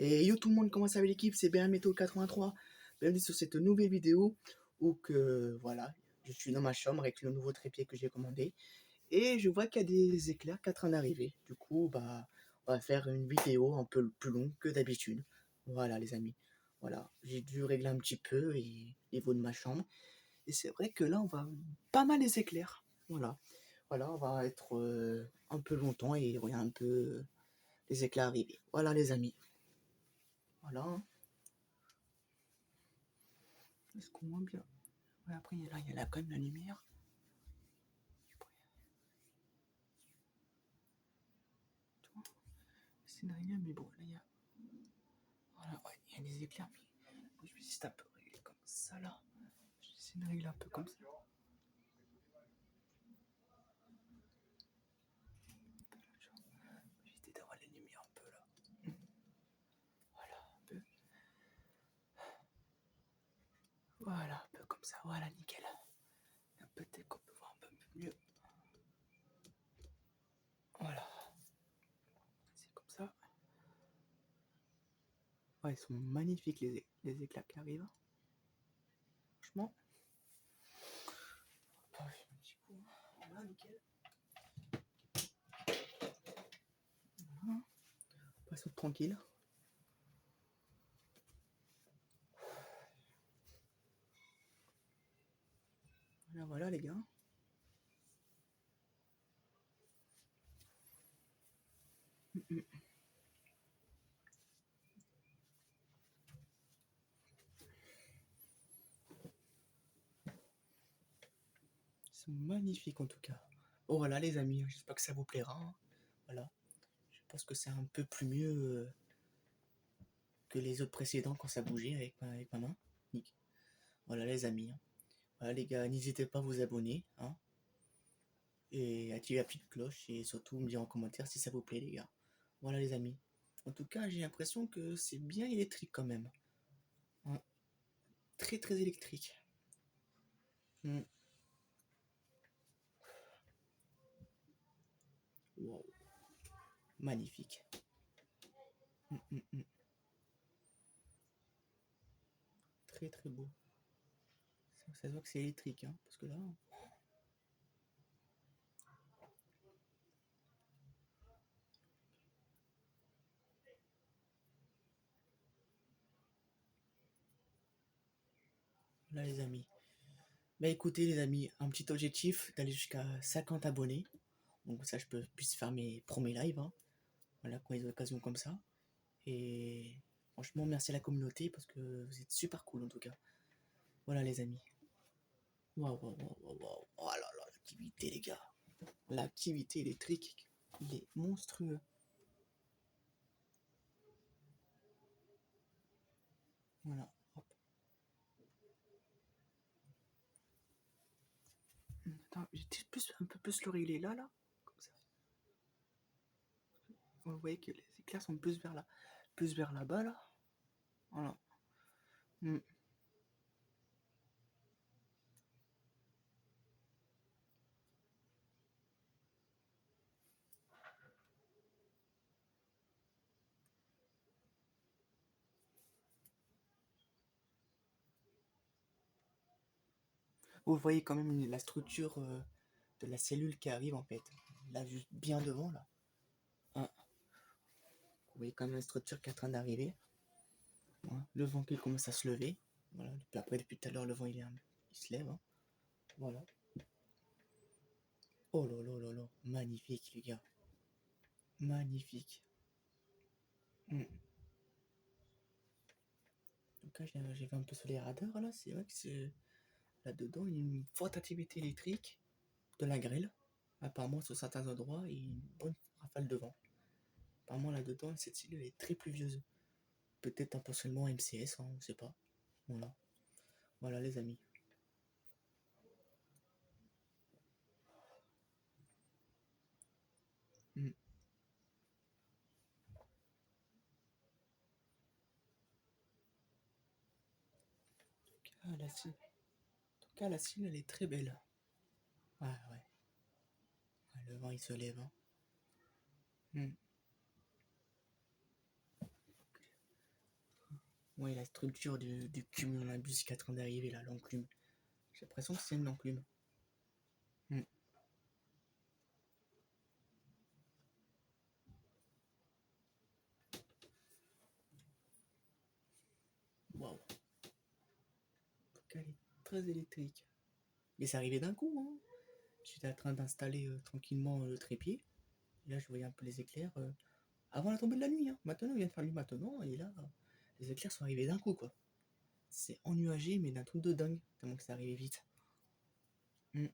Et yo tout le monde, comment ça va l'équipe? C'est bien Météo 83. Bienvenue sur cette nouvelle vidéo où que voilà, je suis dans ma chambre avec le nouveau trépied que j'ai commandé et je vois qu'il y a des éclairs qui sont en train d'arriver. Du coup, on va faire une vidéo un peu plus longue que d'habitude. Voilà les amis. Voilà, j'ai dû régler un petit peu et niveau de ma chambre. Et c'est vrai que là, on va pas mal les éclairs. Voilà, on va être un peu longtemps et regarde un peu les éclairs arriver. Voilà les amis. Voilà. Est-ce qu'on voit bien? Ouais, après, il y a là quand même la lumière. C'est rien, mais bon, là, il y a. Voilà, ouais, il y a des éclairs, mais je vais essayer un peu régler comme ça, là. Je vais essayer de régler un peu comme ça. Je vais essayer d'avoir la lumière un peu, là. Voilà, un peu. Voilà, un peu comme ça. Voilà, nickel. Peut-être qu'on peut voir un peu mieux. Voilà. C'est comme ça. Ouais, ils sont magnifiques, les éclats qui arrivent. Franchement. Un petit coup. Voilà, nickel. Voilà. On passe tranquille. Voilà les gars. Ils sont magnifiques en tout cas. Oh voilà les amis, j'espère que ça vous plaira. Hein. Voilà. Je pense que c'est un peu plus mieux que les autres précédents quand ça bougeait avec ma main. Nickel. Voilà les amis. Hein. Voilà les gars, n'hésitez pas à vous abonner. Hein, et activer la petite cloche et surtout me dire en commentaire si ça vous plaît les gars. Voilà les amis. En tout cas, j'ai l'impression que c'est bien électrique quand même. Hein. Très très électrique. Mm. Wow. Magnifique. Mm. Très très beau. Ça se voit que c'est électrique, hein, parce que là. Là les amis. Bah écoutez les amis, un petit objectif d'aller jusqu'à 50 abonnés. Donc ça je puisse faire mes premiers lives. Hein. Voilà, quand il y a des occasions comme ça. Et franchement merci à la communauté parce que vous êtes super cool en tout cas. Voilà les amis. Waouh. Oh là là, l'activité les gars. L'activité électrique, il est monstrueux. Voilà. Hop. Attends, j'ai un peu plus le régler là. Comme ça. Vous voyez que les éclairs sont plus vers là. Plus vers là-bas là. Voilà. Mm. Vous voyez quand même la structure de la cellule qui arrive en fait. Là, juste bien devant là. Hein. Vous voyez quand même la structure qui est en train d'arriver. Hein. Le vent qui commence à se lever. Voilà. Depuis tout à l'heure, le vent il se lève. Hein. Voilà. Oh là. Magnifique les gars. Magnifique. Mm. Donc là, j'ai vu un peu sur les radars là. C'est vrai que c'est là-dedans une forte activité électrique de la grêle. Apparemment, sur certains endroits, il y a une bonne rafale de vent. Apparemment, là-dedans, cette cellule est très pluvieuse. Peut-être potentiellement MCS, hein, on ne sait pas. Voilà. Voilà, les amis. Mm. En tout cas, la cime, elle est très belle. Ouais. Ouais, le vent, il se lève. Hein. Mm. Ouais, la structure du cumulonimbus qui est en train d'arriver là, l'enclume. J'ai l'impression que c'est une enclume. Hmm. Waouh. Elle est très électrique. Mais c'est arrivé d'un coup, hein. J'étais en train d'installer tranquillement le trépied. Et là, je voyais un peu les éclairs avant la tombée de la nuit. Hein. Maintenant, il vient de faire nuit maintenant. Et là, les éclairs sont arrivés d'un coup, quoi. C'est ennuagé, mais d'un truc de dingue. Tellement que c'est arrivé vite. Hmm.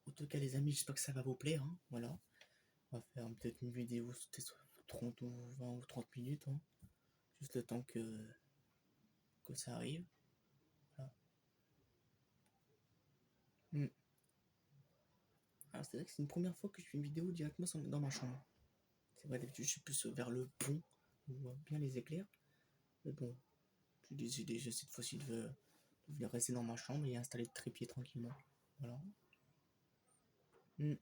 En tout cas, les amis, j'espère que ça va vous plaire. Hein. Voilà. On va faire peut-être une vidéo, peut-être 30 ou 20 ou 30 minutes. Hein. Juste le temps que ça arrive. Voilà. Hmm. Alors, c'est vrai que c'est une première fois que je fais une vidéo directement dans ma chambre. C'est vrai, d'habitude, je suis plus vers le pont, on voit bien les éclairs. Mais bon, j'ai décidé cette fois-ci de venir rester dans ma chambre et installer le trépied tranquillement. Voilà. Hmm.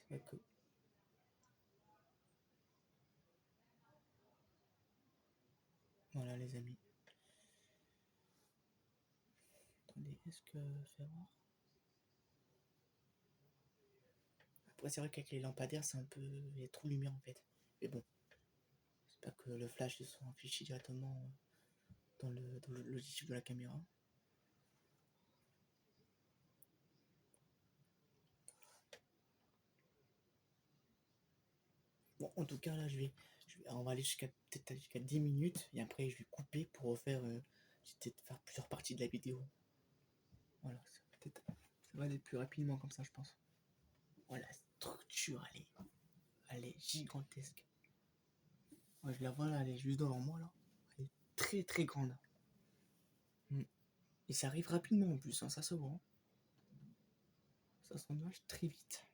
C'est vrai que... Voilà, les amis. Attendez, est-ce que... Fais voir. Après, c'est vrai qu'avec les lampadaires, c'est un peu... Il y a trop de lumière, en fait. Mais bon, j'espère que le flash sera affiché directement dans le logiciel de la caméra. Bon, en tout cas, là, on va aller jusqu'à peut-être jusqu'à 10 minutes et après, je vais couper pour refaire, peut-être faire plusieurs parties de la vidéo. Voilà, ça va aller plus rapidement comme ça, je pense. Voilà, la structure, elle est gigantesque. Ouais, je la vois là, elle est juste devant moi là. Elle est très très grande. Mm. Et ça arrive rapidement en plus, hein, ça se voit. Hein. Ça s'engage très vite.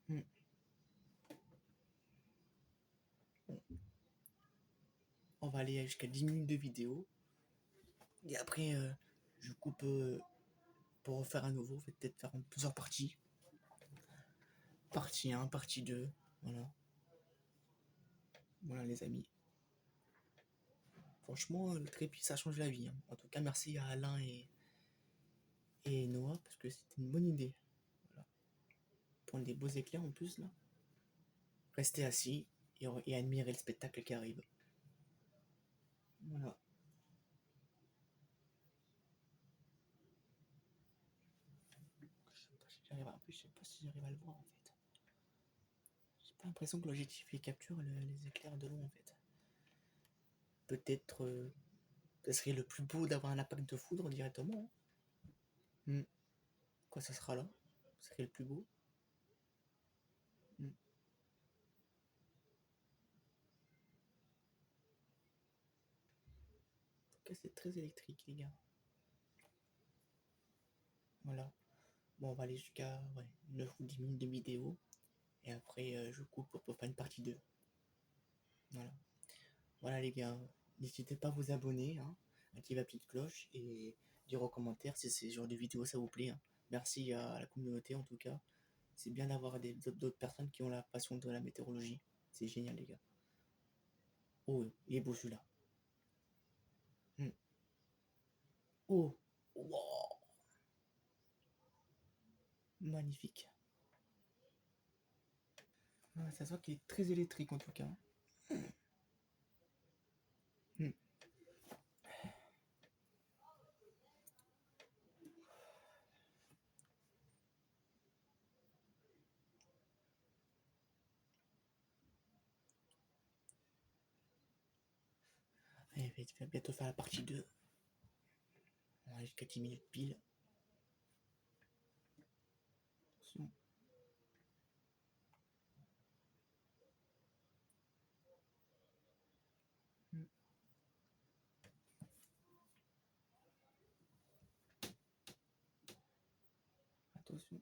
Mm. Bon, on va aller jusqu'à 10 minutes de vidéo. Et après, je coupe pour refaire à nouveau. Je vais peut-être faire en plusieurs parties. Partie 1, partie 2. Voilà. Voilà les amis. Franchement, le trépied, ça change la vie. Hein. En tout cas, merci à Alain et Noah parce que c'était une bonne idée. Voilà. Prendre des beaux éclairs en plus là. Rester assis et admirer le spectacle qui arrive. Voilà. Je sais pas si j'arrive à le voir en fait. J'ai pas l'impression que l'objectif il capture les éclairs de loin en fait. Peut-être ce serait le plus beau d'avoir un impact de foudre directement. Hein. Mm. Quoi, ça sera là. Ce serait le plus beau. Mm. En tout cas, c'est très électrique les gars. Voilà. Bon, on va aller jusqu'à 9 ou 10 minutes de vidéo. Et après, je coupe pour faire une partie 2. Voilà. Voilà les gars. N'hésitez pas à vous abonner, hein, activer la petite cloche et dire en commentaire si ce genre de vidéo ça vous plaît. Hein. Merci à la communauté en tout cas. C'est bien d'avoir d'autres personnes qui ont la passion de la météorologie. C'est génial les gars. Oh, il est beau celui-là. Hmm. Oh, wow. Magnifique. Ah, ça se voit qu'il est très électrique en tout cas. Hmm. Allez, je vais bientôt faire la partie 2. On va jusqu'à 10 minutes pile. Attention. Hmm. Attention.